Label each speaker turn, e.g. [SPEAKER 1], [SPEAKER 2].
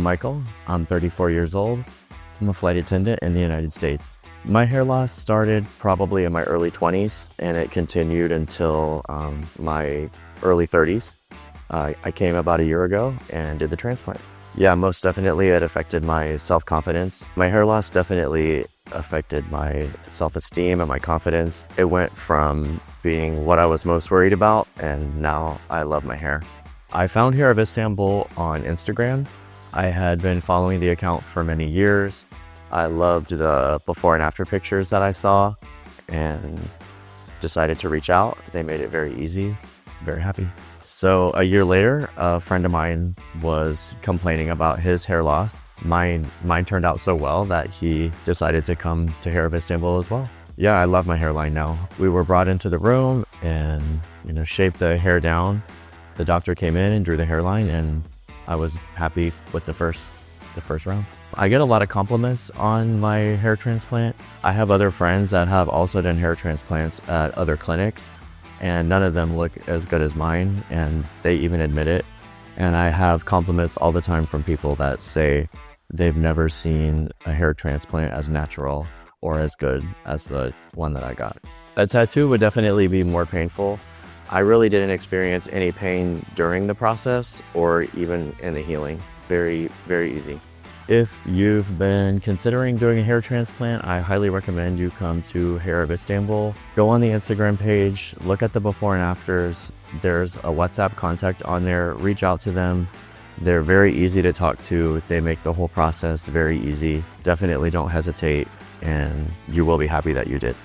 [SPEAKER 1] Michael. I'm 34 years old. I'm a flight attendant in the United States. My hair loss started probably in my early 20s and it continued until my early 30s. I came about a year ago and did the transplant. Yeah, most definitely it affected my self-confidence. My hair loss definitely affected my self-esteem and my confidence. It went from being what I was most worried about, and now I love my hair. I found Hair of Istanbul on Instagram. I had been following the account for many years. I loved the before and after pictures that I saw and decided to reach out. They made it very easy, very happy. So a year later, a friend of mine was complaining about his hair loss. Mine turned out so well that he decided to come to Hair of Istanbul as well. Yeah, I love my hairline now. We were brought into the room and, shaped the hair down. The doctor came in and drew the hairline, and I was happy with the first round. I get a lot of compliments on my hair transplant. I have other friends that have also done hair transplants at other clinics, and none of them look as good as mine, and they even admit it. And I have compliments all the time from people that say they've never seen a hair transplant as natural or as good as the one that I got. A tattoo would definitely be more painful. I really didn't experience any pain during the process or even in the healing. Very, very easy. If you've been considering doing a hair transplant, I highly recommend you come to Hair of Istanbul. Go on the Instagram page, look at the before and afters. There's a WhatsApp contact on there. Reach out to them. They're very easy to talk to. They make the whole process very easy. Definitely don't hesitate, and you will be happy that you did.